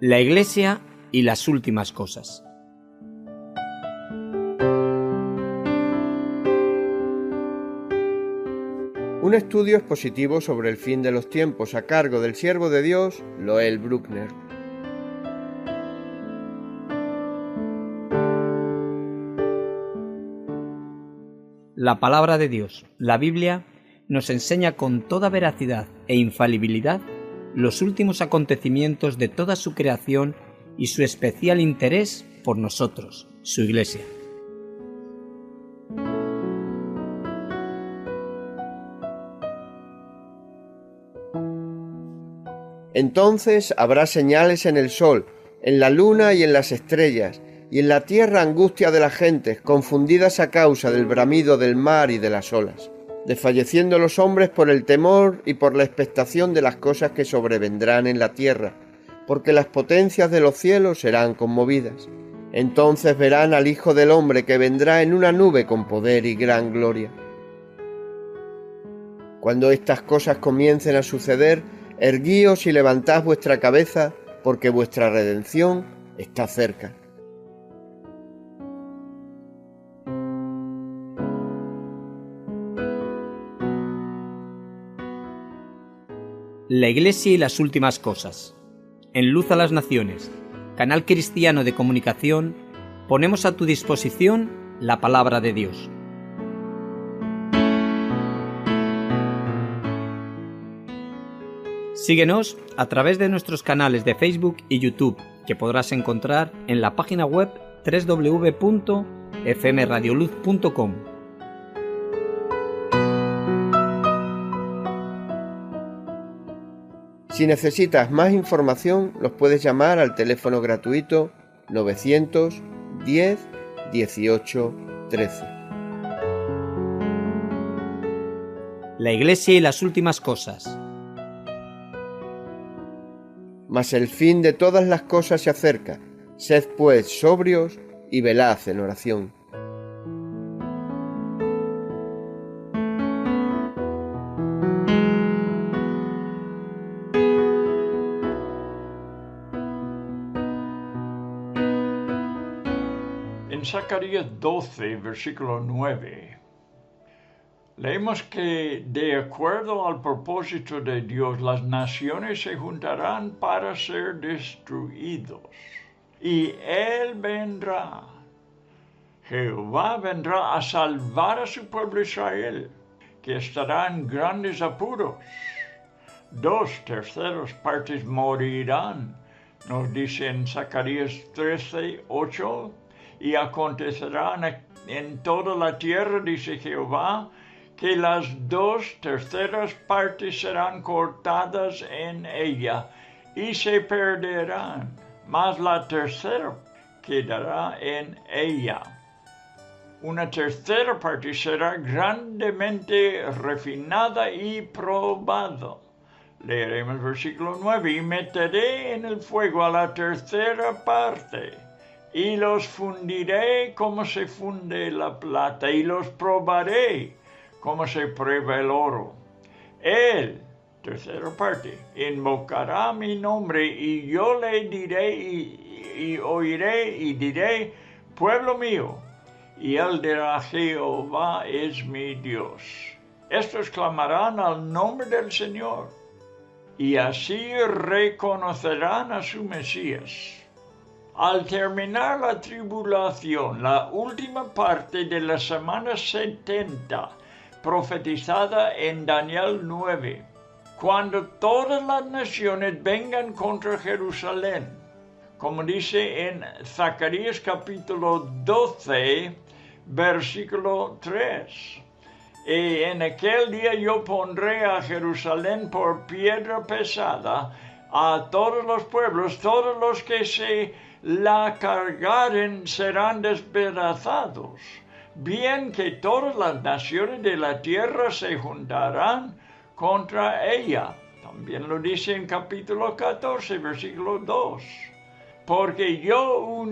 La Iglesia y las últimas cosas. Un estudio expositivo sobre el fin de los tiempos a cargo del siervo de Dios, Loel Bruckner. La palabra de Dios, la Biblia, nos enseña con toda veracidad e infalibilidad los últimos acontecimientos de toda su creación y su especial interés por nosotros, su Iglesia. Entonces habrá señales en el sol, en la luna y en las estrellas, y en la tierra angustia de las gentes, confundidas a causa del bramido del mar y de las olas, desfalleciendo los hombres por el temor y por la expectación de las cosas que sobrevendrán en la tierra, porque las potencias de los cielos serán conmovidas. Entonces verán al Hijo del Hombre que vendrá en una nube con poder y gran gloria. Cuando estas cosas comiencen a suceder, erguíos y levantad vuestra cabeza, porque vuestra redención está cerca. La Iglesia y las últimas cosas. En Luz a las Naciones, canal cristiano de comunicación, ponemos a tu disposición la palabra de Dios. Síguenos a través de nuestros canales de Facebook y YouTube, que podrás encontrar en la página web www.fmradioluz.com. Si necesitas más información, los puedes llamar al teléfono gratuito 910 18 13. La Iglesia y las últimas cosas. Mas el fin de todas las cosas se acerca. Sed pues sobrios y velad en oración. En Zacarías 12, versículo 9, leemos que, de acuerdo al propósito de Dios, las naciones se juntarán para ser destruidos. Y Él vendrá. Jehová vendrá a salvar a su pueblo Israel, que estará en grandes apuros. 2/3 partes morirán, nos dice en Zacarías 13, 8. Y acontecerá en toda la tierra, dice Jehová, que las 2/3 partes serán cortadas en ella y se perderán, mas la tercera quedará en ella. Una tercera parte será grandemente refinada y probada. Leeremos versículo 9, y meteré en el fuego a la tercera parte, y los fundiré como se funde la plata, y los probaré como se prueba el oro. Él, tercera parte, invocará mi nombre, y yo le diré y oiré y diré, pueblo mío, y él dirá, Jehová es mi Dios. Estos clamarán al nombre del Señor, y así reconocerán a su Mesías. Al terminar la tribulación, la última parte de la semana 70, profetizada en Daniel 9, cuando todas las naciones vengan contra Jerusalén, como dice en Zacarías capítulo 12, versículo 3. Y en aquel día yo pondré a Jerusalén por piedra pesada a todos los pueblos, todos los que se la cargaren serán despedazados. Bien que todas las naciones de la tierra se juntarán contra ella. También lo dice en capítulo 14, versículo 2. Porque yo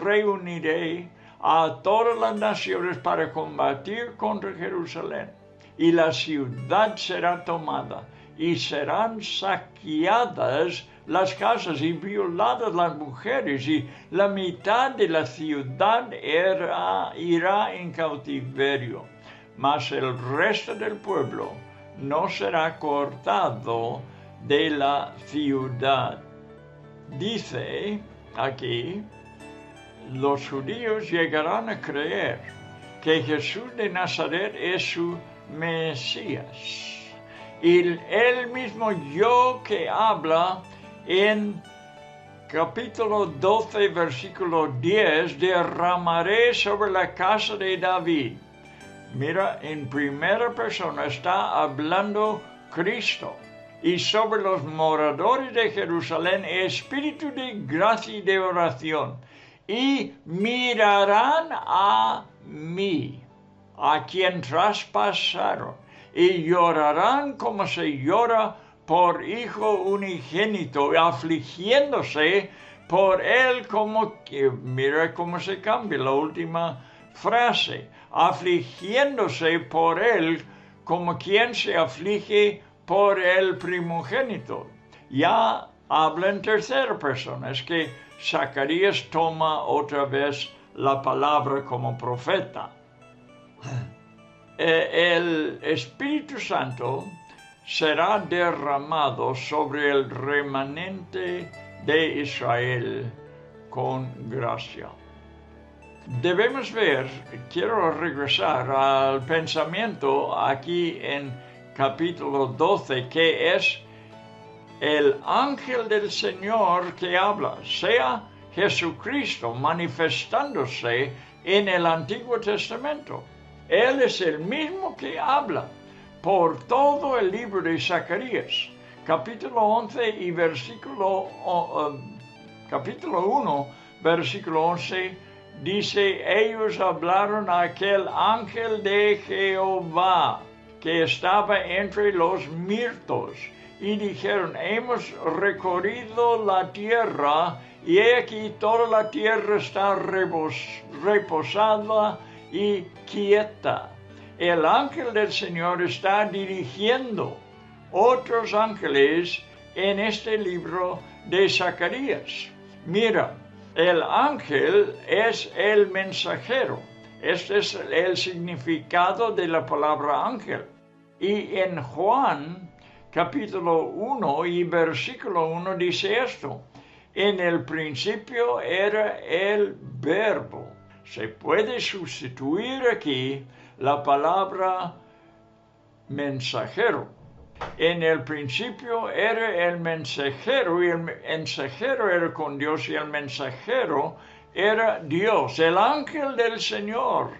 reuniré a todas las naciones para combatir contra Jerusalén, y la ciudad será tomada, y serán saqueadas las casas y violadas las mujeres, y la mitad de la ciudad irá en cautiverio, mas el resto del pueblo no será cortado de la ciudad. Dice aquí, los judíos llegarán a creer que Jesús de Nazaret es su Mesías. Y el mismo yo que habla en capítulo 12, versículo 10, derramaré sobre la casa de David. Mira, en primera persona está hablando Cristo. Y sobre los moradores de Jerusalén, espíritu de gracia y de oración. Y mirarán a mí, a quien traspasaron, y llorarán como se llora por hijo unigénito, afligiéndose por él como que, mira cómo se cambia la última frase, afligiéndose por él como quien se aflige por el primogénito. Ya habla en tercera persona, es que Zacarías toma otra vez la palabra como profeta. El Espíritu Santo será derramado sobre el remanente de Israel con gracia. Debemos ver, quiero regresar al pensamiento aquí en capítulo 12, que es el ángel del Señor que habla, sea Jesucristo manifestándose en el Antiguo Testamento. Él es el mismo que habla por todo el libro de Zacarías. Capítulo 11 y capítulo 1, versículo 11, dice, ellos hablaron a aquel ángel de Jehová que estaba entre los mirtos, y dijeron, hemos recorrido la tierra, y he aquí toda la tierra está reposada y quieta. El ángel del Señor está dirigiendo otros ángeles en este libro de Zacarías. Mira, el ángel es el mensajero. Este es el significado de la palabra ángel. Y en Juan, capítulo 1 y versículo 1 dice esto, en el principio era el verbo. Se puede sustituir aquí la palabra mensajero. En el principio era el mensajero, y el mensajero era con Dios, y el mensajero era Dios. El ángel del Señor,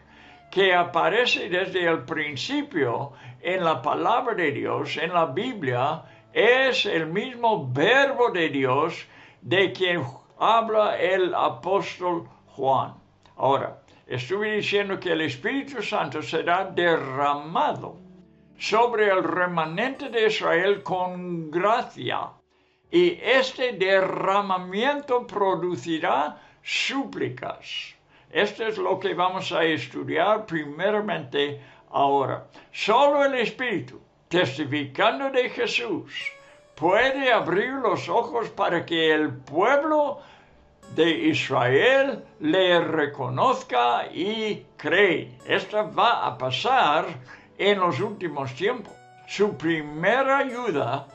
que aparece desde el principio en la palabra de Dios, en la Biblia, es el mismo verbo de Dios de quien habla el apóstol Juan. Ahora, estuve diciendo que el Espíritu Santo será derramado sobre el remanente de Israel con gracia, y este derramamiento producirá súplicas. Esto es lo que vamos a estudiar primeramente ahora. Solo el Espíritu, testificando de Jesús, puede abrir los ojos para que el pueblo de Israel le reconozca y cree. Esto va a pasar en los últimos tiempos. Su primera ayuda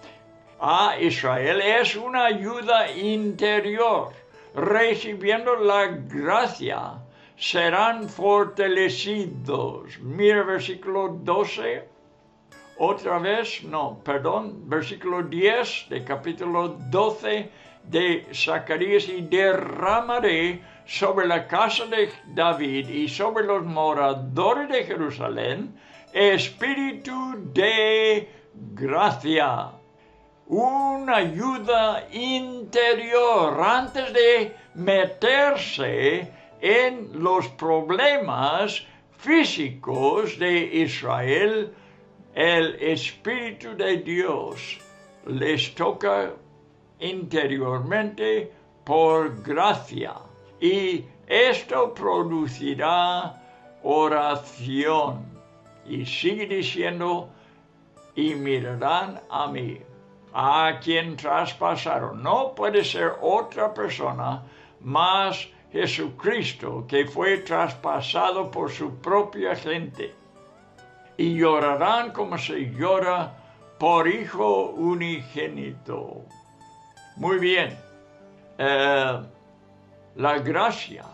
a Israel es una ayuda interior. Recibiendo la gracia, serán fortalecidos. Mira versículo 12. Versículo 10 de capítulo 12 de Zacarías, y derramaré sobre la casa de David y sobre los moradores de Jerusalén espíritu de gracia. Una ayuda interior antes de meterse en los problemas físicos de Israel. El Espíritu de Dios les toca interiormente por gracia, y esto producirá oración. Y sigue diciendo, y mirarán a mí. a quien traspasaron. No puede ser otra persona más Jesucristo, que fue traspasado por su propia gente. Y llorarán como se llora por hijo unigénito. Muy bien. La gracia,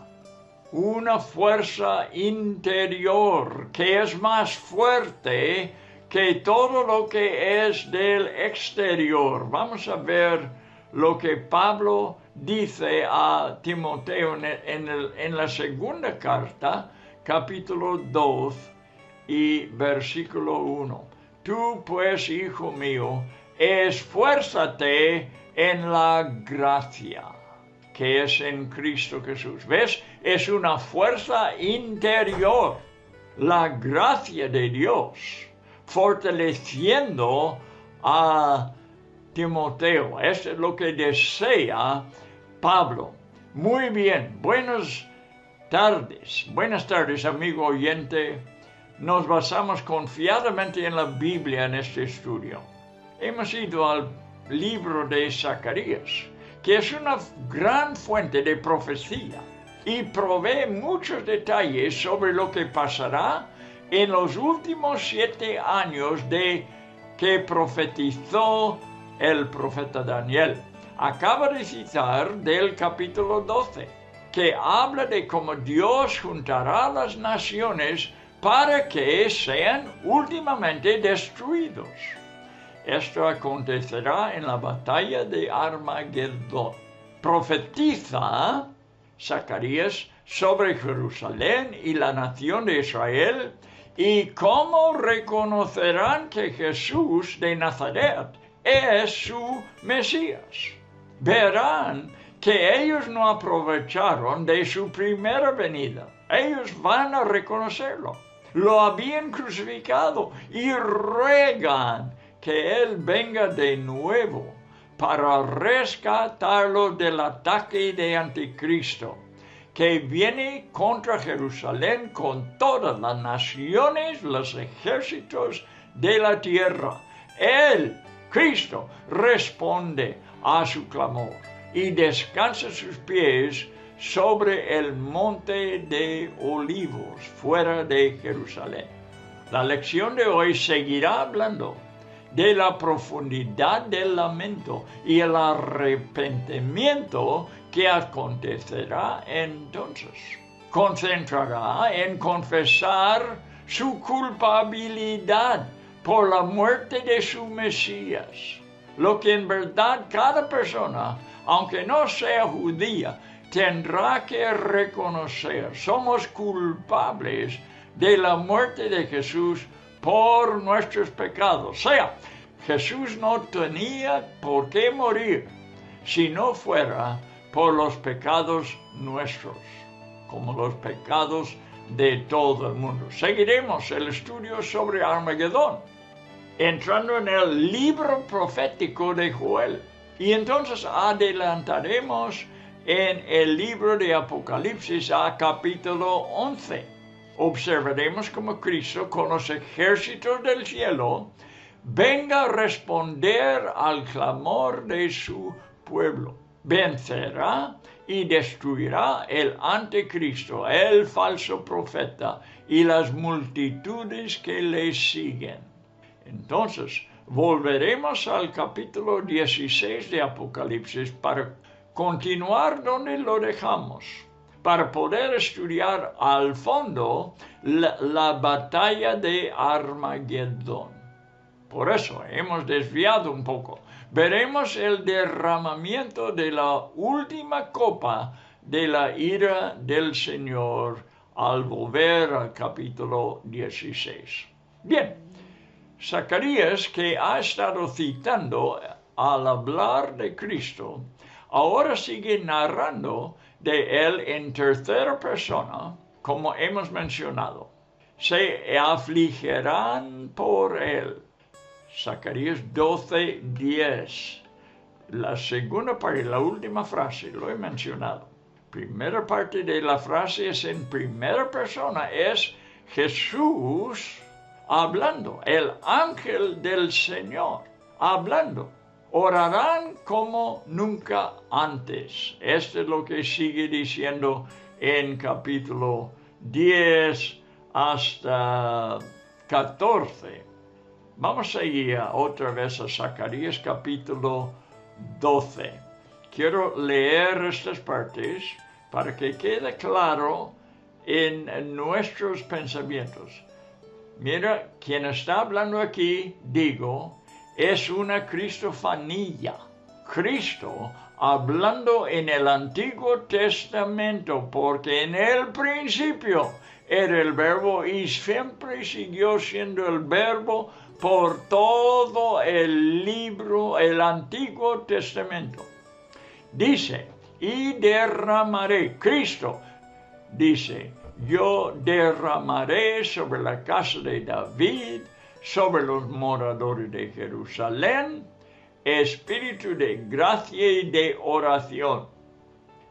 una fuerza interior que es más fuerte que todo lo que es del exterior. Vamos a ver lo que Pablo dice a Timoteo en la segunda carta, capítulo 2 y versículo 1. Tú pues, hijo mío, esfuérzate en la gracia que es en Cristo Jesús. ¿Ves? Es una fuerza interior. La gracia de Dios fortaleciendo a Timoteo. Esto es lo que desea Pablo. Muy bien. Buenas tardes, amigo oyente. Nos basamos confiadamente en la Biblia en este estudio. Hemos ido al libro de Zacarías, que es una gran fuente de profecía y provee muchos detalles sobre lo que pasará en los últimos 7 años de que profetizó el profeta Daniel. Acaba de citar del capítulo 12, que habla de cómo Dios juntará las naciones para que sean últimamente destruidos. Esto acontecerá en la batalla de Armagedón. Profetiza Zacarías sobre Jerusalén y la nación de Israel y cómo reconocerán que Jesús de Nazaret es su Mesías. Verán que ellos no aprovecharon de su primera venida. Ellos van a reconocerlo. Lo habían crucificado y ruegan que Él venga de nuevo para rescatarlo del ataque de Anticristo, que viene contra Jerusalén con todas las naciones, los ejércitos de la tierra. Él, Cristo, responde a su clamor y descansa sus pies sobre el monte de Olivos, fuera de Jerusalén. La lección de hoy seguirá hablando de la profundidad del lamento y el arrepentimiento que acontecerá entonces. Concentrará en confesar su culpabilidad por la muerte de su Mesías, lo que en verdad cada persona, aunque no sea judía, tendrá que reconocer. Somos culpables de la muerte de Jesús por nuestros pecados. O sea, Jesús no tenía por qué morir si no fuera por los pecados nuestros, como los pecados de todo el mundo. Seguiremos el estudio sobre Armagedón, entrando en el libro profético de Joel. Y entonces adelantaremos en el libro de Apocalipsis a capítulo 11. Observaremos cómo Cristo, con los ejércitos del cielo, venga a responder al clamor de su pueblo. Vencerá y destruirá el anticristo, el falso profeta y las multitudes que le siguen. Entonces, volveremos al capítulo 16 de Apocalipsis para continuar donde lo dejamos, para poder estudiar al fondo la batalla de Armagedón. Por eso hemos desviado un poco. Veremos el derramamiento de la última copa de la ira del Señor al volver al capítulo 16. Bien, Zacarías, que ha estado citando al hablar de Cristo, ahora sigue narrando de él en tercera persona, como hemos mencionado. Se afligirán por él. Zacarías 12:10. La segunda parte, la última frase, lo he mencionado. Primera parte de la frase es en primera persona, es Jesús hablando, el ángel del Señor hablando. orarán como nunca antes. Esto es lo que sigue diciendo en capítulo 10 hasta 14. Vamos a ir otra vez a Zacarías capítulo 12. Quiero leer estas partes para que quede claro en nuestros pensamientos. Mira, quien está hablando aquí, digo, es una cristofanía. Cristo hablando en el Antiguo Testamento, porque en el principio era el Verbo y siempre siguió siendo el Verbo por todo el libro, el Antiguo Testamento. Dice, y derramaré, Cristo dice, yo derramaré sobre la casa de David, sobre los moradores de Jerusalén, espíritu de gracia y de oración,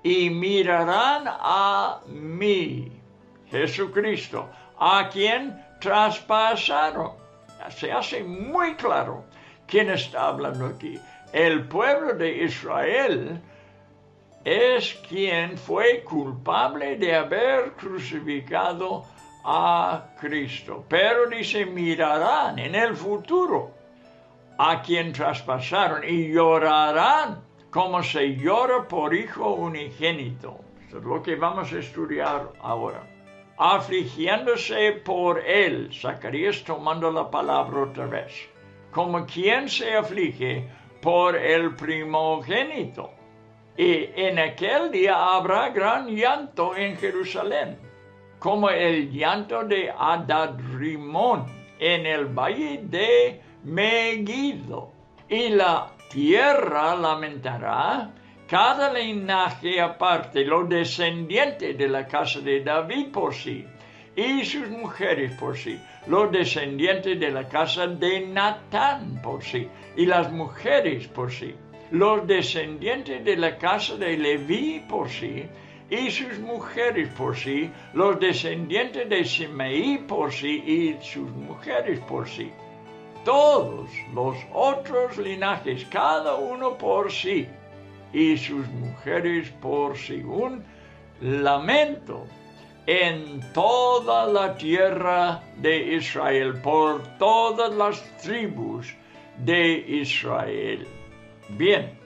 y mirarán a mí, Jesucristo, a quien traspasaron. Se hace muy claro quién está hablando aquí. El pueblo de Israel es quien fue culpable de haber crucificado a Cristo. Pero dice, mirarán en el futuro a quien traspasaron y llorarán como se llora por hijo unigénito. Eso es lo que vamos a estudiar ahora. Afligiéndose por él, Zacarías tomando la palabra otra vez, como quien se aflige por el primogénito. Y en aquel día habrá gran llanto en Jerusalén, como el llanto de Adad-Rimón en el valle de Megiddo. Y la tierra lamentará, cada linaje aparte, los descendientes de la casa de David por sí, y sus mujeres por sí, los descendientes de la casa de Natán por sí, y las mujeres por sí, los descendientes de la casa de Leví por sí, y sus mujeres por sí, los descendientes de Simeí por sí, y sus mujeres por sí. Todos los otros linajes, cada uno por sí, y sus mujeres por sí. Un lamento en toda la tierra de Israel, por todas las tribus de Israel. Bien,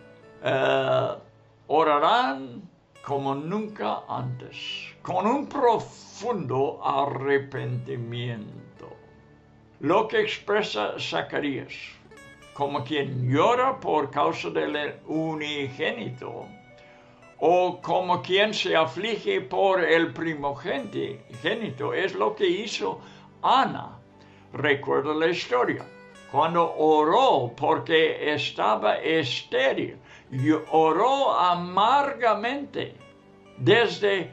orarán como nunca antes, con un profundo arrepentimiento. Lo que expresa Zacarías, como quien llora por causa del unigénito, o como quien se aflige por el primogénito, es lo que hizo Ana. Recuerda la historia, cuando oró porque estaba estéril, y oró amargamente desde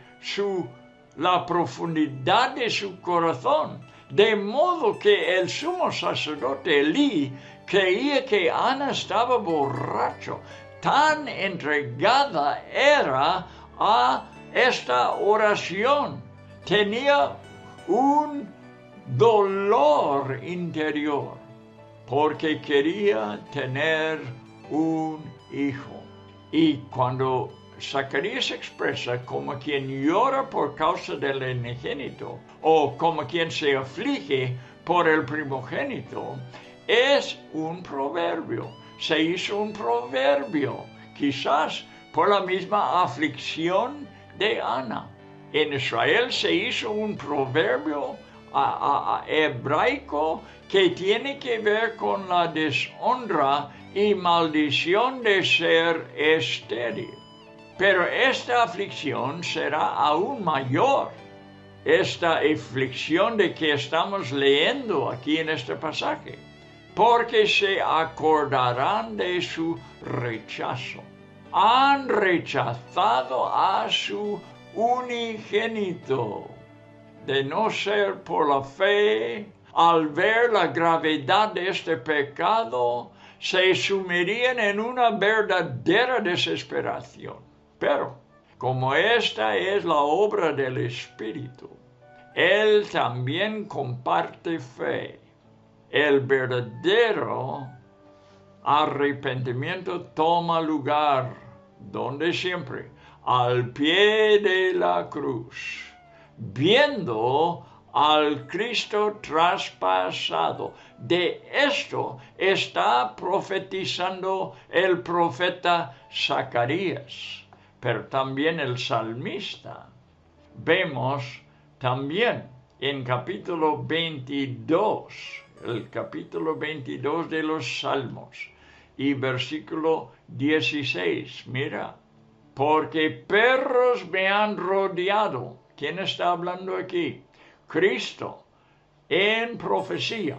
la profundidad de su corazón, de modo que el sumo sacerdote Elí creía que Ana estaba borracho. Tan entregada era a esta oración. Tenía un dolor interior porque quería tener un hijo. Y cuando Zacarías expresa como quien llora por causa del unigénito o como quien se aflige por el primogénito, es un proverbio. Se hizo un proverbio, quizás por la misma aflicción de Ana. En Israel se hizo un proverbio hebraico que tiene que ver con la deshonra y maldición de ser estéril. Pero esta aflicción será aún mayor. Esta aflicción de que estamos leyendo aquí en este pasaje, porque se acordarán de su rechazo. Han rechazado a su unigénito. De no ser por la fe, al ver la gravedad de este pecado, se sumirían en una verdadera desesperación. Pero, como esta es la obra del Espíritu, Él también comparte fe. El verdadero arrepentimiento toma lugar, donde siempre, al pie de la cruz, viendo al Cristo traspasado. De esto está profetizando el profeta Zacarías, pero también el salmista. Vemos también en capítulo 22, el capítulo 22 de los Salmos y versículo 16, mira, porque perros me han rodeado. ¿Quién está hablando aquí? Cristo, en profecía.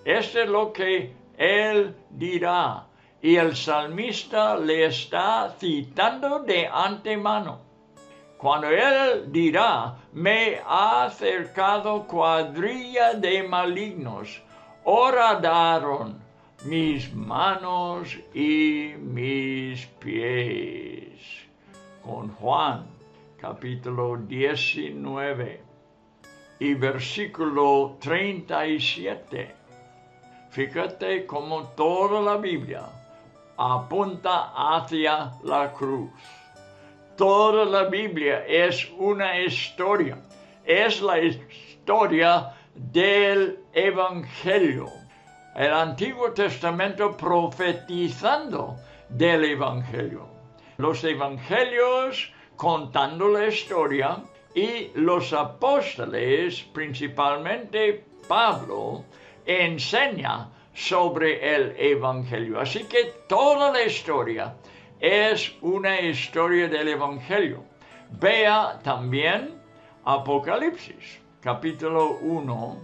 Esto es lo que Él dirá. Y el salmista le está citando de antemano. Cuando Él dirá, me ha acercado cuadrilla de malignos, horadaron mis manos y mis pies. Con Juan, capítulo 19. Y versículo 37. Fíjate cómo toda la Biblia apunta hacia la cruz. Toda la Biblia es una historia. Es la historia del Evangelio. El Antiguo Testamento profetizando del Evangelio. Los Evangelios contando la historia. Y los apóstoles, principalmente Pablo, enseña sobre el Evangelio. Así que toda la historia es una historia del Evangelio. Vea también Apocalipsis, capítulo 1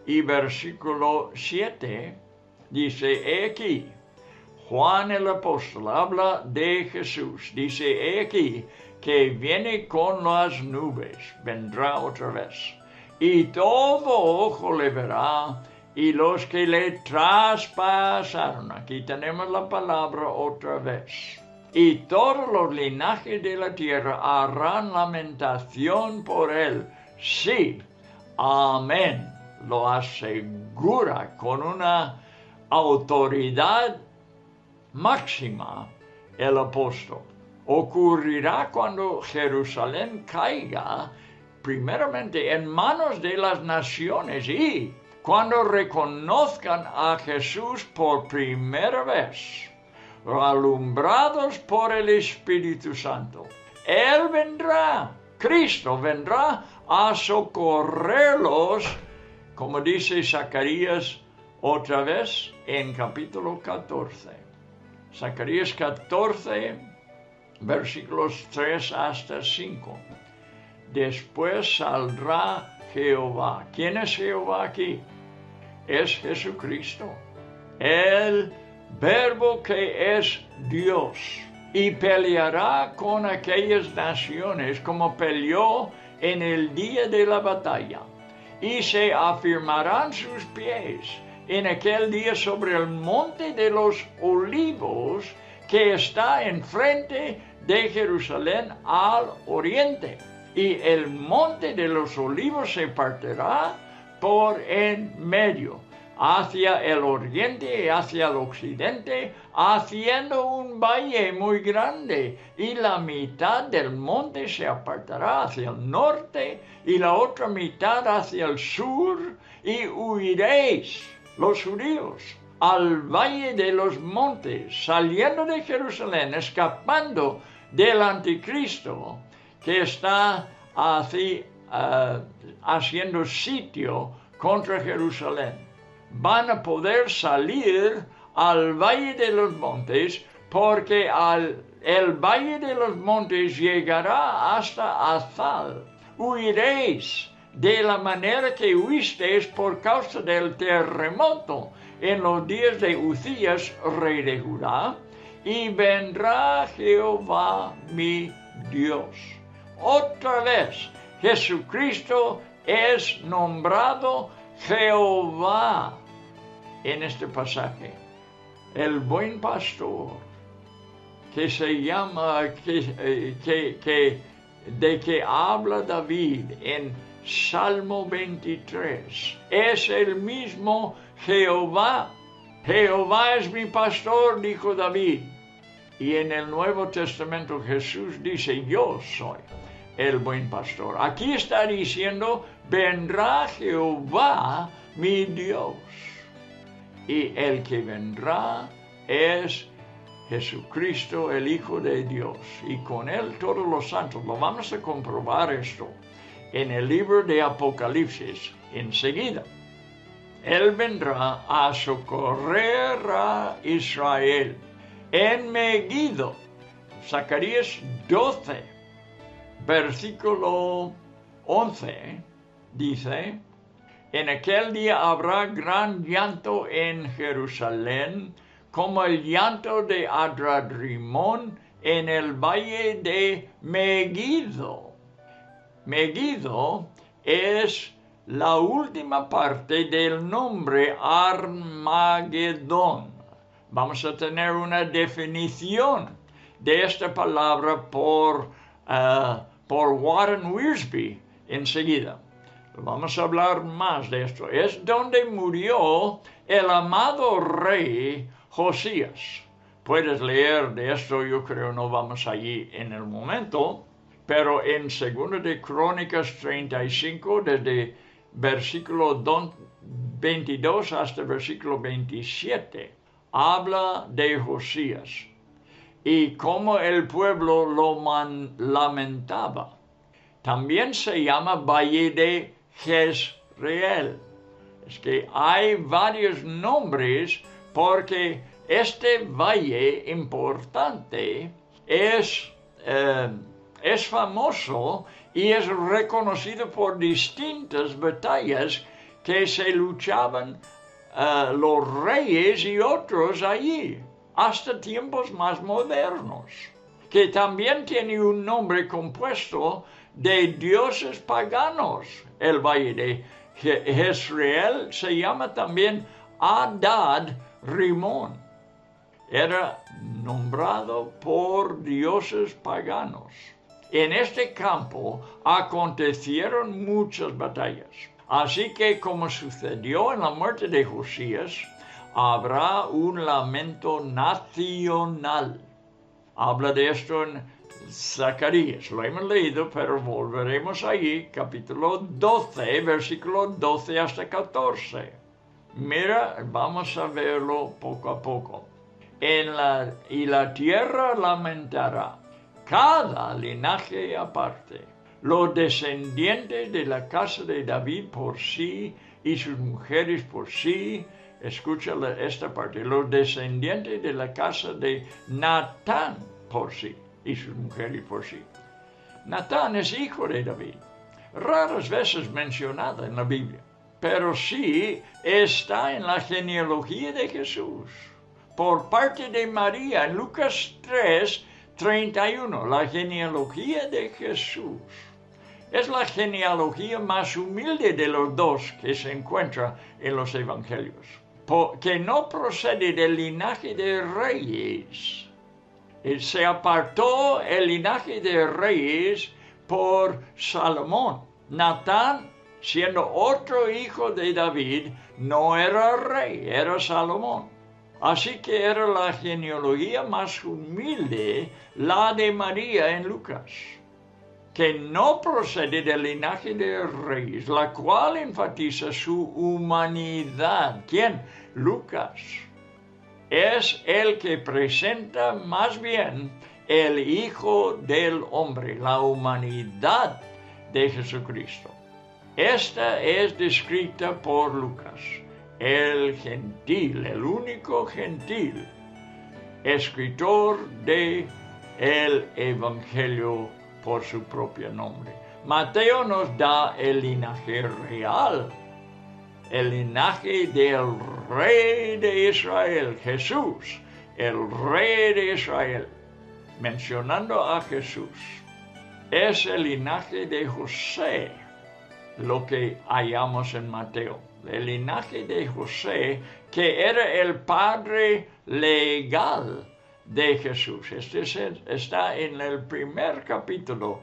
y versículo 7. Dice, he aquí, Juan el apóstol habla de Jesús. Dice, he aquí, que viene con las nubes, vendrá otra vez. Y todo ojo le verá, y los que le traspasaron. Aquí tenemos la palabra otra vez. Y todos los linajes de la tierra harán lamentación por él. Sí, amén. Lo asegura con una autoridad máxima el apóstol. Ocurrirá cuando Jerusalén caiga, primeramente en manos de las naciones y cuando reconozcan a Jesús por primera vez, alumbrados por el Espíritu Santo. Él vendrá, Cristo vendrá a socorrerlos, como dice Zacarías otra vez en capítulo 14. Zacarías 14, versículos 3 hasta 5. Después saldrá Jehová. ¿Quién es Jehová aquí? Es Jesucristo, el Verbo que es Dios, y peleará con aquellas naciones como peleó en el día de la batalla, y se afirmarán sus pies en aquel día sobre el monte de los olivos que está enfrente de Jerusalén al oriente. Y el monte de los olivos se partirá por en medio, hacia el oriente y hacia el occidente, haciendo un valle muy grande, y la mitad del monte se apartará hacia el norte, y la otra mitad hacia el sur, y huiréis, los judíos, al valle de los montes, saliendo de Jerusalén, escapando del anticristo, que está así, haciendo sitio contra Jerusalén. Van a poder salir al valle de los montes, porque el valle de los montes llegará hasta Azal. Huiréis de la manera que huisteis por causa del terremoto en los días de Uzías, rey de Judá, y vendrá Jehová mi Dios. Otra vez, Jesucristo es nombrado Jehová en este pasaje. El buen pastor, que se llama, de que habla David en Salmo 23, es el mismo Jehová. Jehová es mi pastor, dijo David. Y en el Nuevo Testamento Jesús dice, yo soy el buen pastor. Aquí está diciendo, vendrá Jehová mi Dios. Y el que vendrá es Jesucristo, el Hijo de Dios. Y con él todos los santos. Lo vamos a comprobar esto en el libro de Apocalipsis enseguida. Él vendrá a socorrer a Israel. En Megiddo, Zacarías 12, versículo 11, dice, en aquel día habrá gran llanto en Jerusalén, como el llanto de Adradrimón en el valle de Megiddo. Megiddo es la última parte del nombre Armagedón. Vamos a tener una definición de esta palabra por Warren Wiersbe enseguida. Vamos a hablar más de esto. Es donde murió el amado rey Josías. Puedes leer de esto, yo creo no vamos allí en el momento, pero en 2 de Crónicas 35, desde versículo 22 hasta versículo 27, habla de Josías y cómo el pueblo lo lamentaba. También se llama Valle de Jezreel. Es que hay varios nombres porque este valle importante es famoso y es reconocido por distintas batallas que se luchaban los reyes y otros allí, hasta tiempos más modernos, que también tiene un nombre compuesto de dioses paganos. El valle de Jezreel se llama también Adad Rimón. Era nombrado por dioses paganos. En este campo acontecieron muchas batallas. Así que, como sucedió en la muerte de Josías, habrá un lamento nacional. Habla de esto en Zacarías. Lo hemos leído, pero volveremos allí, capítulo 12, versículo 12 hasta 14. Mira, vamos a verlo poco a poco. Y la tierra lamentará, cada linaje aparte. Los descendientes de la casa de David por sí y sus mujeres por sí. Escucha esta parte. Los descendientes de la casa de Natán por sí y sus mujeres por sí. Natán es hijo de David. Raras veces mencionada en la Biblia, pero sí está en la genealogía de Jesús. Por parte de María, en Lucas 3:31, la genealogía de Jesús. Es la genealogía más humilde de los dos que se encuentra en los evangelios, que no procede del linaje de reyes. Se apartó el linaje de reyes por Salomón. Natán, siendo otro hijo de David, no era rey, era Salomón. Así que era la genealogía más humilde, la de María en Lucas, que no procede del linaje de reyes, la cual enfatiza su humanidad. ¿Quién? Lucas. Es el que presenta más bien el Hijo del Hombre, la humanidad de Jesucristo. Esta es descrita por Lucas, el gentil, el único gentil, escritor de el Evangelio por su propio nombre. Mateo nos da el linaje real, el linaje del Rey de Israel, Jesús, el Rey de Israel, mencionando a Jesús. Es el linaje de José, lo que hallamos en Mateo. El linaje de José, que era el padre legal de Jesús. Este está en el primer capítulo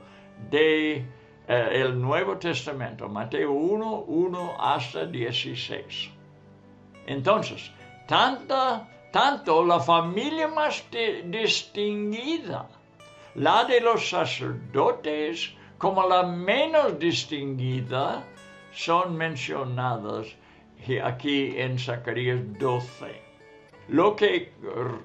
de el Nuevo Testamento, Mateo 1:1 hasta 16. Entonces, tanto la familia más distinguida, la de los sacerdotes, como la menos distinguida, son mencionadas aquí en Zacarías 12. Lo que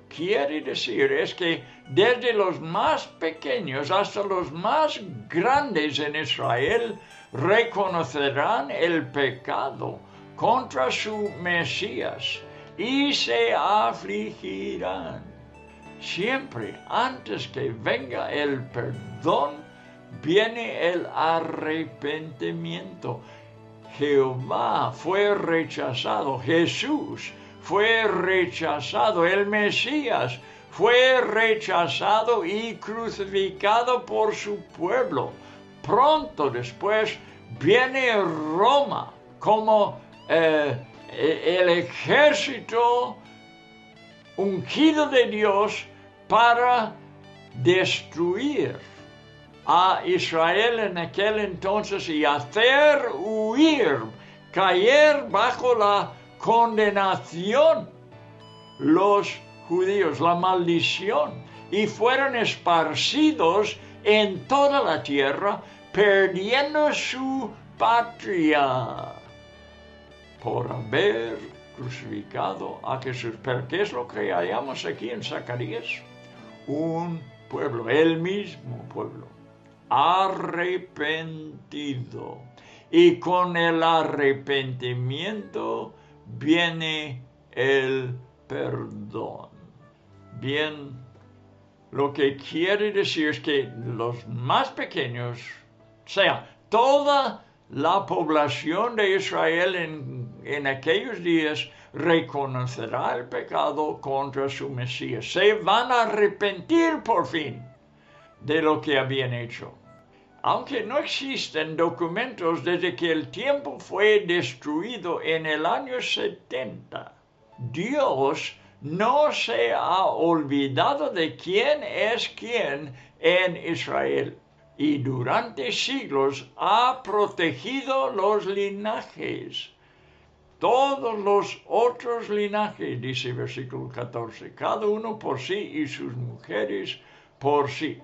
quiere decir es que desde los más pequeños hasta los más grandes en Israel reconocerán el pecado contra su Mesías y se afligirán. Siempre antes que venga el perdón, viene el arrepentimiento. Jehová fue rechazado, Jesús fue rechazado, el Mesías fue rechazado y crucificado por su pueblo. Pronto después viene Roma como el ejército ungido de Dios para destruir a Israel en aquel entonces y hacer huir, caer bajo la condenación los judíos, la maldición, y fueron esparcidos en toda la tierra, perdiendo su patria por haber crucificado a Jesús. Pero ¿qué es lo que hallamos aquí en Zacarías? Un pueblo, el mismo pueblo, arrepentido. Y con el arrepentimiento viene el perdón. Bien, lo que quiere decir es que los más pequeños, o sea, toda la población de Israel en aquellos días reconocerá el pecado contra su Mesías. Se van a arrepentir por fin de lo que habían hecho. Aunque no existen documentos desde que el templo fue destruido en el año 70, Dios no se ha olvidado de quién es quién en Israel y durante siglos ha protegido los linajes. Todos los otros linajes, dice versículo 14, cada uno por sí y sus mujeres por sí.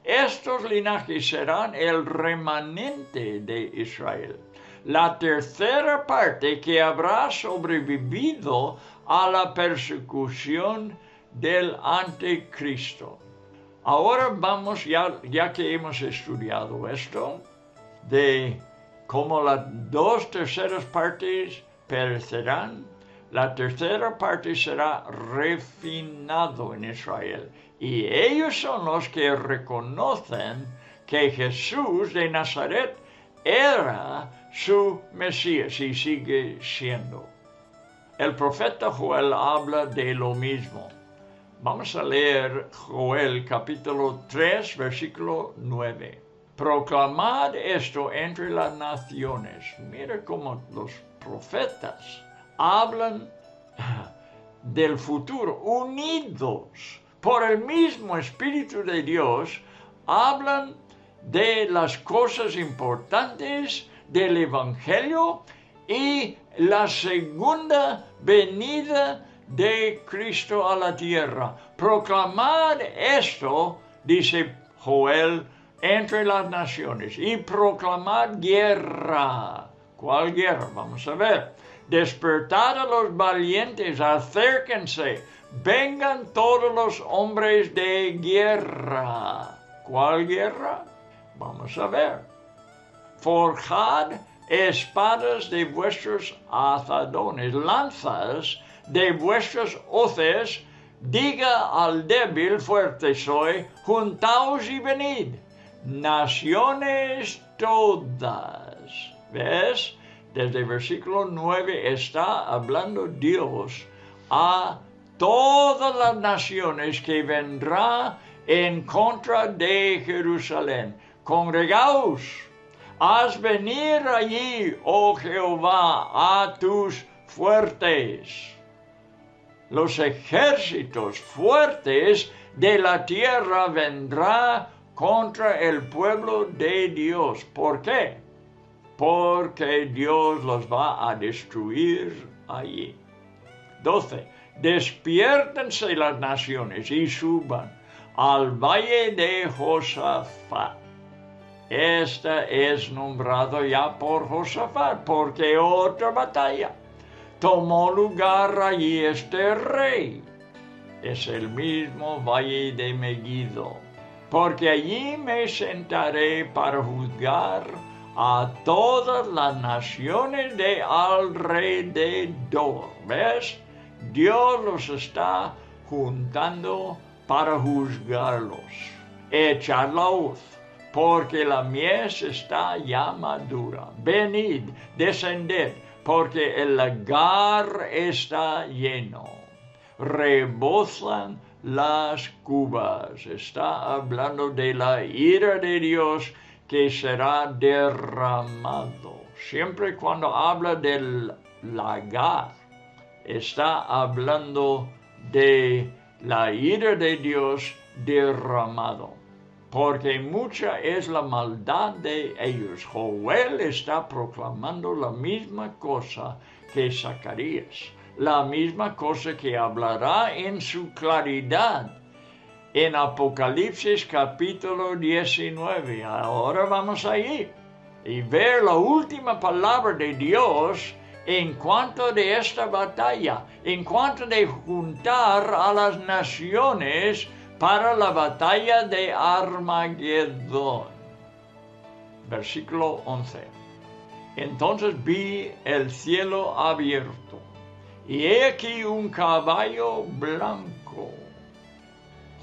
Estos linajes serán el remanente de Israel, la tercera parte que habrá sobrevivido a la persecución del anticristo. Ahora vamos, ya que hemos estudiado esto, de cómo las 2/3 partes perecerán, la tercera parte será refinado en Israel. Y ellos son los que reconocen que Jesús de Nazaret era su Mesías y sigue siendo. El profeta Joel habla de lo mismo. Vamos a leer Joel capítulo 3, versículo 9. Proclamad esto entre las naciones. Mira cómo los profetas hablan del futuro, unidos por el mismo Espíritu de Dios, hablan de las cosas importantes del Evangelio y la segunda venida de Cristo a la tierra. Proclamad esto, dice Joel, entre las naciones, y proclamad guerra. ¿Cuál guerra? Vamos a ver. Despertad a los valientes, acérquense, vengan todos los hombres de guerra. ¿Cuál guerra? Vamos a ver. Forjad espadas de vuestros azadones, lanzas de vuestras hoces, diga al débil, fuerte soy, juntaos y venid, naciones todas. ¿Ves? Desde el versículo 9 está hablando Dios a todas las naciones que vendrá en contra de Jerusalén. Congregaos, haz venir allí, oh Jehová, a tus fuertes. Los ejércitos fuertes de la tierra vendrán contra el pueblo de Dios. ¿Por qué? Porque Dios los va a destruir allí. 12. despiértense las naciones y suban al valle de Josafat. Esta es nombrado ya por Josafat, porque otra batalla tomó lugar allí este rey. Es el mismo valle de Megiddo, porque allí me sentaré para juzgar a todas las naciones de alrededor. ¿Ves? Dios los está juntando para juzgarlos. Echad la hoz, porque la mies está ya madura. Venid, descended, porque el lagar está lleno. Rebosan las cubas. Está hablando de la ira de Dios que será derramado. Siempre cuando habla del lagar, está hablando de la ira de Dios derramado, porque mucha es la maldad de ellos. Joel está proclamando la misma cosa que Zacarías, la misma cosa que hablará en su claridad en Apocalipsis capítulo 19. Ahora vamos allí y ver la última palabra de Dios en cuanto de esta batalla, en cuanto de juntar a las naciones para la batalla de Armagedón. Versículo 11. Entonces vi el cielo abierto, y he aquí un caballo blanco.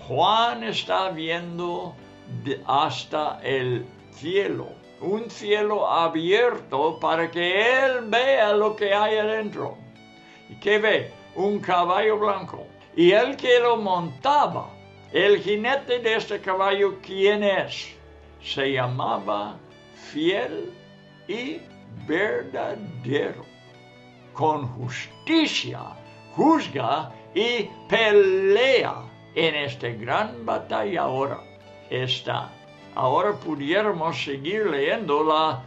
Juan está viendo hasta el cielo, un cielo abierto para que él vea lo que hay adentro. ¿Y qué ve? Un caballo blanco. Y el que lo montaba, el jinete de este caballo, ¿quién es? Se llamaba Fiel y Verdadero. Con justicia juzga y pelea en esta gran batalla. Ahora está. Ahora pudiéramos seguir leyendo la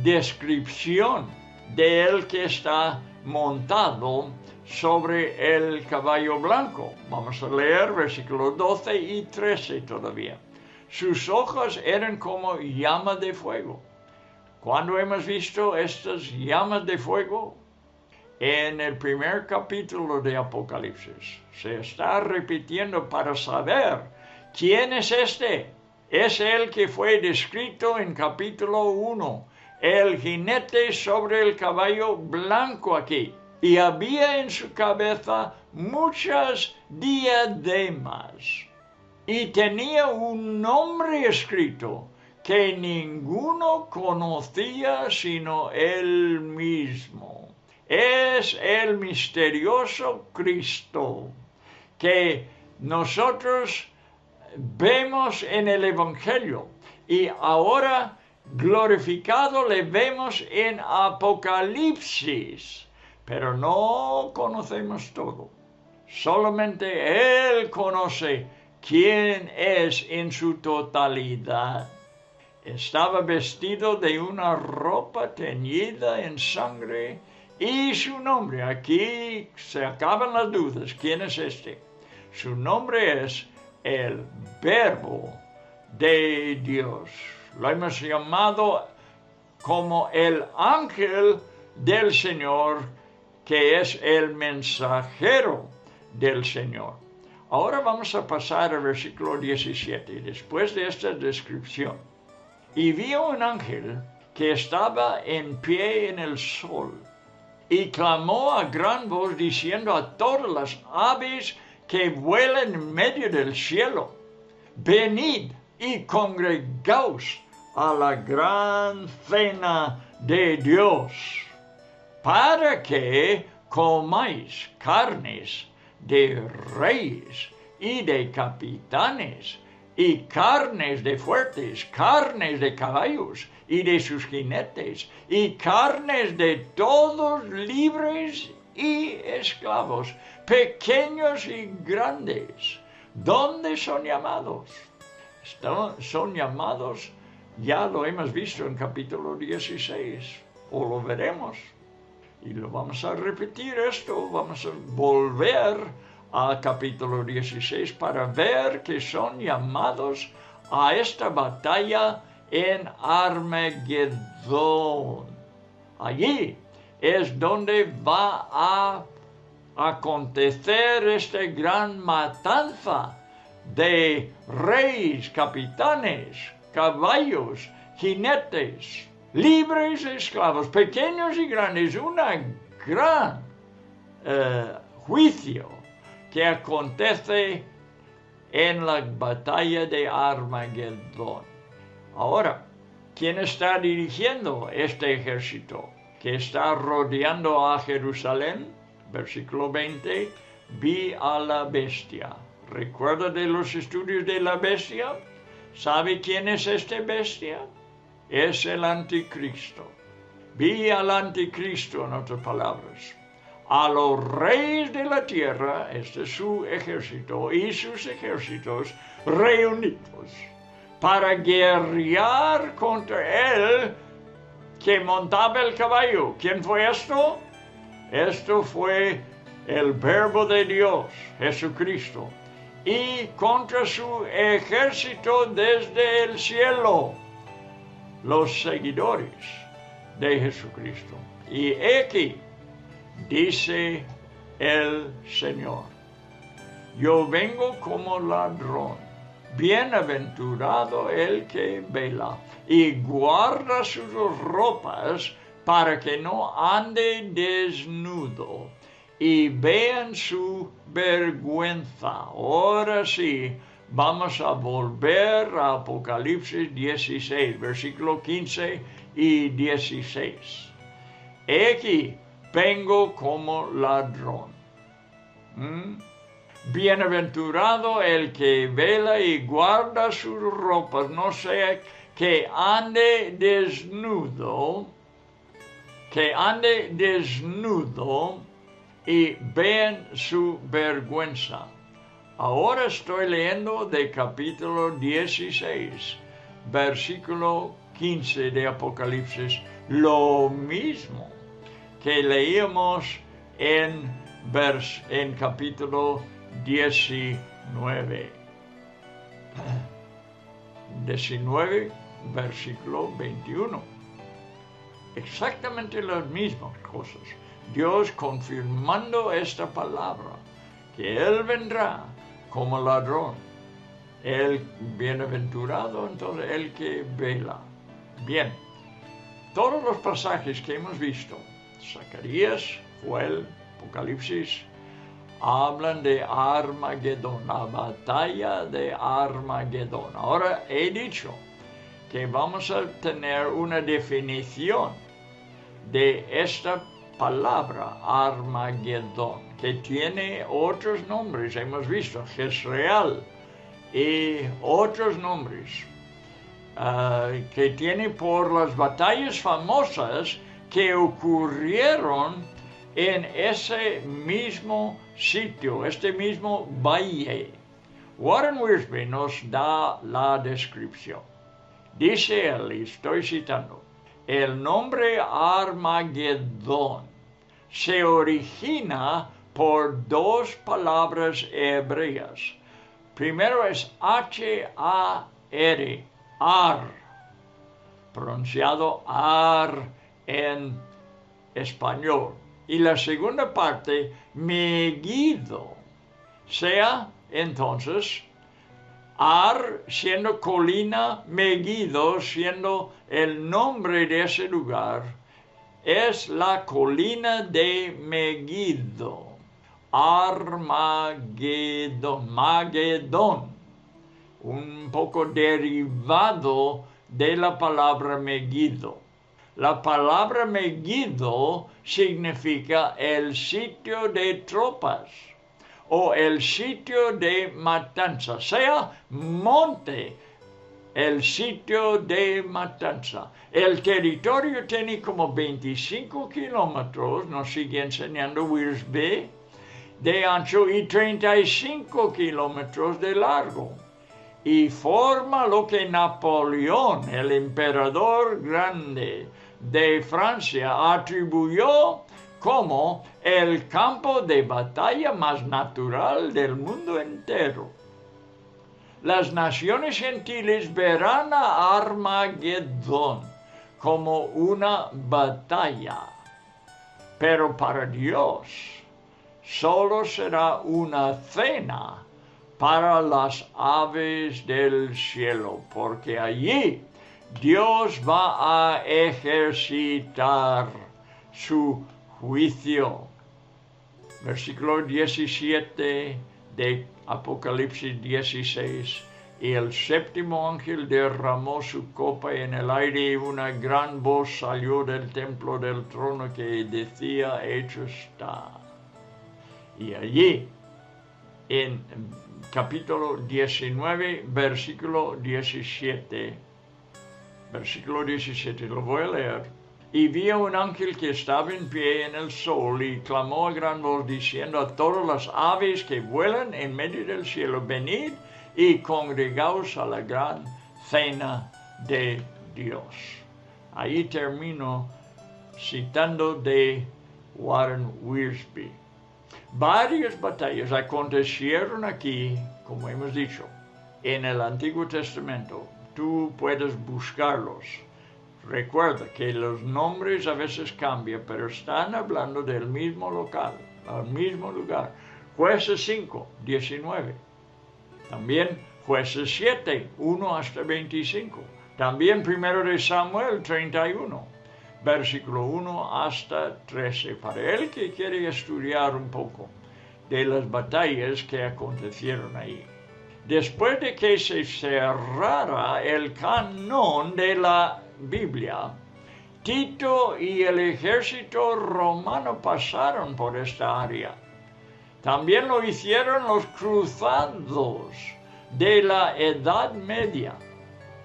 descripción de él que está montado sobre el caballo blanco. Vamos a leer versículos 12 y 13 todavía. Sus ojos eran como llama de fuego. ¿Cuándo hemos visto estas llamas de fuego? En el primer capítulo de Apocalipsis. Se está repitiendo para saber quién es este. Es el que fue descrito en capítulo 1, el jinete sobre el caballo blanco aquí. Y había en su cabeza muchas diademas. Y tenía un nombre escrito que ninguno conocía sino él mismo. Es el misterioso Cristo que nosotros vemos en el Evangelio y ahora glorificado le vemos en Apocalipsis, pero no conocemos todo. Solamente Él conoce quién es en su totalidad. Estaba vestido de una ropa teñida en sangre y su nombre, aquí se acaban las dudas, ¿quién es este? Su nombre es el Verbo de Dios. Lo hemos llamado como el ángel del Señor, que es el mensajero del Señor. Ahora vamos a pasar al versículo 17, después de esta descripción. Y vi un ángel que estaba en pie en el sol, y clamó a gran voz diciendo a todas las aves que vuelan en medio del cielo: venid y congregaos a la gran cena de Dios, para que comáis carnes de reyes y de capitanes, y carnes de fuertes, carnes de caballos y de sus jinetes, y carnes de todos libres y esclavos, pequeños y grandes. ¿Dónde son llamados? Son llamados, ya lo hemos visto en capítulo 16, o lo veremos. Y lo vamos a repetir esto, vamos a volver al capítulo 16 para ver que son llamados a esta batalla en Armagedón. Allí es donde va a acontecer esta gran matanza de reyes, capitanes, caballos, jinetes, libres y esclavos, pequeños y grandes, una gran juicio que acontece en la batalla de Armagedón. Ahora, ¿quién está dirigiendo este ejército que está rodeando a Jerusalén? Versículo 20, vi a la bestia. ¿Recuerda de los estudios de la bestia? ¿Sabe quién es esta bestia? Es el anticristo. Vi al anticristo, en otras palabras, a los reyes de la tierra, este es su ejército, y sus ejércitos reunidos para guerrear contra él que montaba el caballo. ¿Quién fue esto? Esto fue el Verbo de Dios, Jesucristo, y contra su ejército desde el cielo, los seguidores de Jesucristo. Y aquí dice el Señor: yo vengo como ladrón, bienaventurado el que vela y guarda sus ropas para que no ande desnudo y vean su vergüenza. Ahora sí, vamos a volver a Apocalipsis 16, versículo 15 y 16. He aquí, vengo como ladrón. Bienaventurado el que vela y guarda sus ropas, no sea que ande desnudo, y vean su vergüenza. Ahora estoy leyendo de capítulo 16, versículo 15 de Apocalipsis, lo mismo que leíamos en capítulo 19, versículo 21. Exactamente las mismas cosas. Dios confirmando esta palabra, que Él vendrá como ladrón, el bienaventurado, entonces el que vela. Bien, todos los pasajes que hemos visto, Zacarías, Joel, Apocalipsis, hablan de Armagedón, la batalla de Armagedón. Ahora he dicho que vamos a tener una definición de esta palabra Armagedón, que tiene otros nombres, hemos visto, Jezreel y otros nombres, que tiene por las batallas famosas que ocurrieron en ese mismo sitio, este mismo valle. Warren Wiersbe nos da la descripción. Dice él, y estoy citando, el nombre Armagedón se origina por dos palabras hebreas. Primero es H-A-R, ar, pronunciado ar en español. Y la segunda parte, Megiddo, sea entonces Ar siendo colina, Megiddo siendo el nombre de ese lugar, es la colina de Megiddo. Armagedón, un poco derivado de la palabra Megiddo. La palabra Megiddo significa el sitio de tropas o el sitio de matanza, sea monte, el sitio de matanza. El territorio tiene como 25 kilómetros, nos sigue enseñando Wiersbe, de ancho y 35 kilómetros de largo. Y forma lo que Napoleón, el emperador grande de Francia, atribuyó como el campo de batalla más natural del mundo entero. Las naciones gentiles verán a Armagedón como una batalla, pero para Dios solo será una cena para las aves del cielo, porque allí Dios va a ejercitar su juicio. Versículo 17 de Apocalipsis 16. Y el séptimo ángel derramó su copa en el aire y una gran voz salió del templo del trono que decía, hecho está. Y allí, en capítulo 19, versículo 17, lo voy a leer. Y vi a un ángel que estaba en pie en el sol y clamó a gran voz diciendo a todas las aves que vuelan en medio del cielo, venid y congregaos a la gran cena de Dios. Ahí termino citando de Warren Wiersbe. Varias batallas acontecieron aquí, como hemos dicho, en el Antiguo Testamento. Tú puedes buscarlos. Recuerda que los nombres a veces cambian, pero están hablando del mismo local, al mismo lugar. Jueces 5, 19. También Jueces 7, 1 hasta 25. También 1 de Samuel 31, versículo 1 hasta 13. Para el que quiere estudiar un poco de las batallas que acontecieron ahí. Después de que se cerrara el canon de la Biblia, Tito y el ejército romano pasaron por esta área. También lo hicieron los cruzados de la Edad Media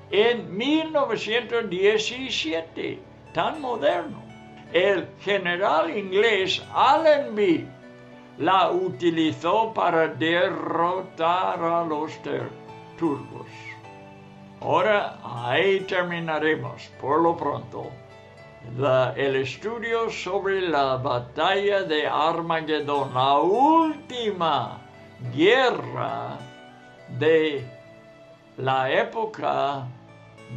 en 1917, tan moderno. El general inglés Allenby la utilizó para derrotar a los turcos. Ahora ahí terminaremos, por lo pronto, el estudio sobre la batalla de Armagedón, la última guerra de la época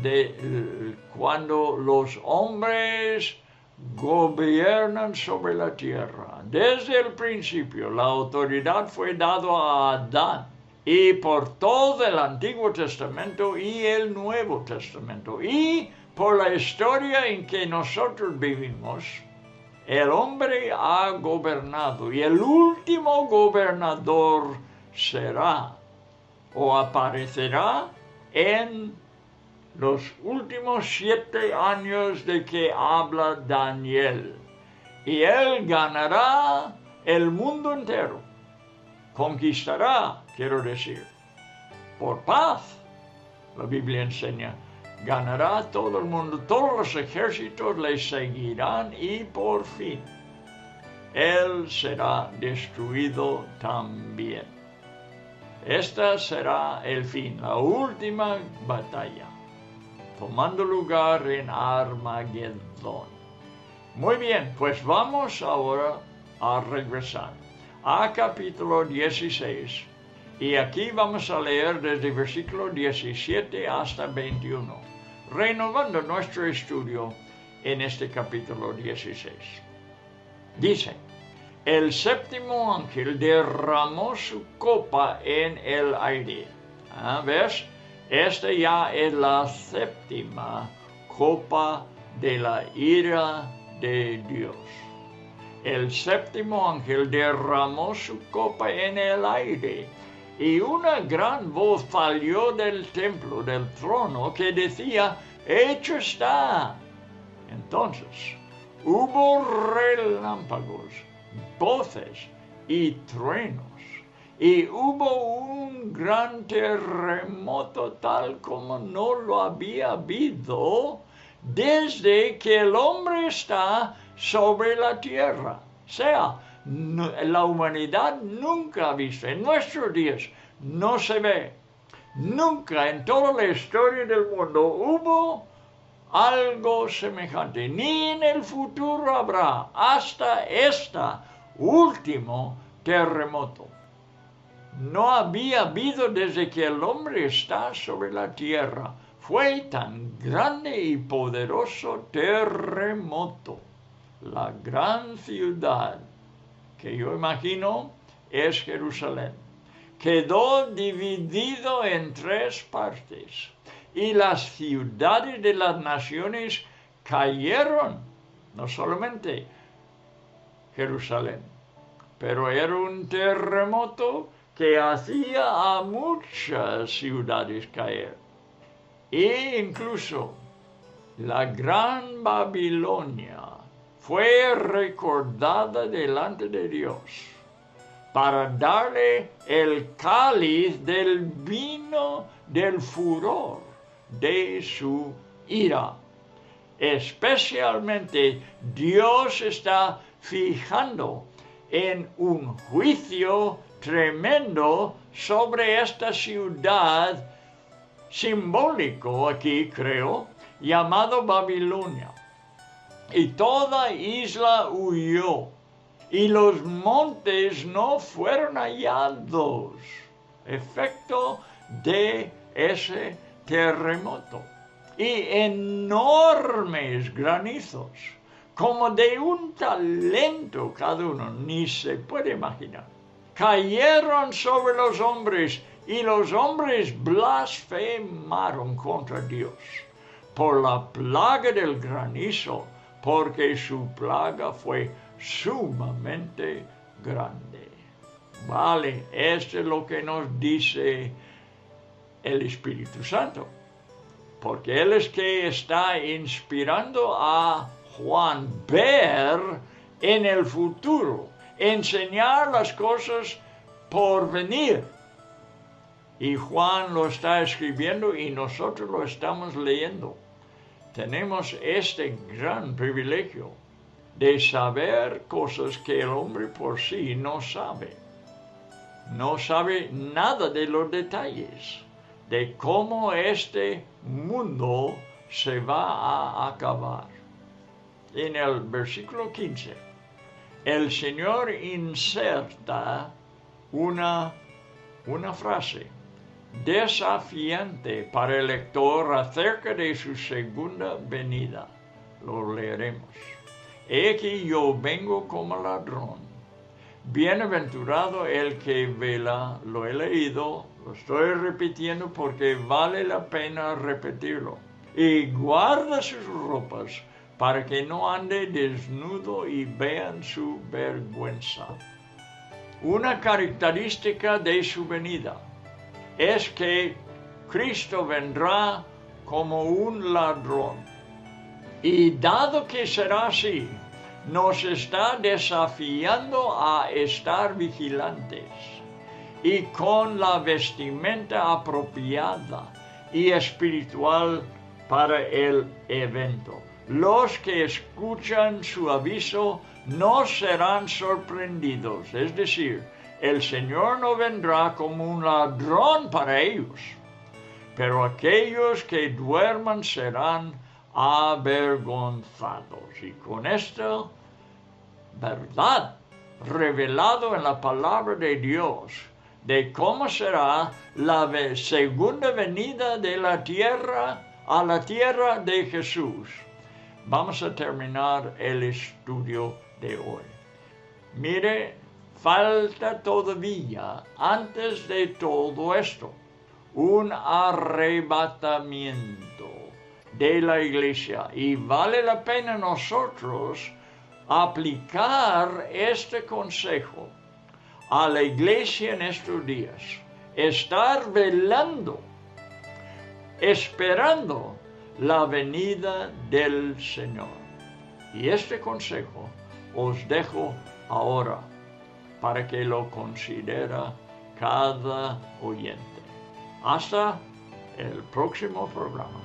de cuando los hombres gobiernan sobre la tierra. Desde el principio la autoridad fue dada a Adán y por todo el Antiguo Testamento y el Nuevo Testamento y por la historia en que nosotros vivimos, el hombre ha gobernado y el último gobernador será o aparecerá en los últimos 7 años de que habla Daniel. Y él ganará el mundo entero. Conquistará, quiero decir, por paz. La Biblia enseña, ganará todo el mundo, todos los ejércitos le seguirán y por fin él será destruido también. Esta será el fin, la última batalla, tomando lugar en Armagedón. Muy bien, pues vamos ahora a regresar a capítulo 16. Y aquí vamos a leer desde versículo 17 hasta 21, renovando nuestro estudio en este capítulo 16. Dice, el séptimo ángel derramó su copa en el aire. ¿Ves? Esta ya es la séptima copa de la ira de Dios. El séptimo ángel derramó su copa en el aire y una gran voz salió del templo, del trono, que decía, hecho está. Entonces hubo relámpagos, voces y truenos, y hubo un gran terremoto tal como no lo había habido desde que el hombre está sobre la tierra. O sea, la humanidad nunca ha visto, en nuestros días no se ve, nunca en toda la historia del mundo hubo algo semejante, ni en el futuro habrá hasta este último terremoto. No había habido desde que el hombre está sobre la tierra. Fue tan grande y poderoso terremoto. La gran ciudad, que yo imagino es Jerusalén, quedó dividido en 3 partes. Y las ciudades de las naciones cayeron, no solamente Jerusalén, pero era un terremoto que hacía a muchas ciudades caer. E incluso la gran Babilonia fue recordada delante de Dios para darle el cáliz del vino del furor de su ira. Especialmente Dios está fijando en un juicio tremendo sobre esta ciudad simbólico aquí, creo, llamado Babilonia. Y toda isla huyó, y los montes no fueron hallados. Efecto de ese terremoto. Y enormes granizos, como de un talento cada uno, ni se puede imaginar. Cayeron sobre los hombres, y los hombres blasfemaron contra Dios por la plaga del granizo, porque su plaga fue sumamente grande. Vale, esto es lo que nos dice el Espíritu Santo, porque Él es que está inspirando a Juan ver en el futuro, enseñar las cosas por venir. Y Juan lo está escribiendo y nosotros lo estamos leyendo. Tenemos este gran privilegio de saber cosas que el hombre por sí no sabe. No sabe nada de los detalles, de cómo este mundo se va a acabar. En el versículo 15, el Señor inserta una frase desafiante para el lector acerca de su segunda venida. Lo leeremos. He aquí yo vengo como ladrón. Bienaventurado el que vela. Lo he leído, lo estoy repitiendo porque vale la pena repetirlo. Y guarda sus ropas para que no ande desnudo y vean su vergüenza. Una característica de su venida es que Cristo vendrá como un ladrón. Y dado que será así, nos está desafiando a estar vigilantes y con la vestimenta apropiada y espiritual para el evento. Los que escuchan su aviso no serán sorprendidos, es decir, el Señor no vendrá como un ladrón para ellos, pero aquellos que duerman serán avergonzados. Y con esta verdad revelado en la palabra de Dios de cómo será la segunda venida de la tierra a la tierra de Jesús, vamos a terminar el estudio de hoy. Mire, falta todavía, antes de todo esto, un arrebatamiento de la iglesia. Y vale la pena nosotros aplicar este consejo a la iglesia en estos días. Estar velando, esperando la venida del Señor. Y este consejo os dejo ahora para que lo considere cada oyente. Hasta el próximo programa.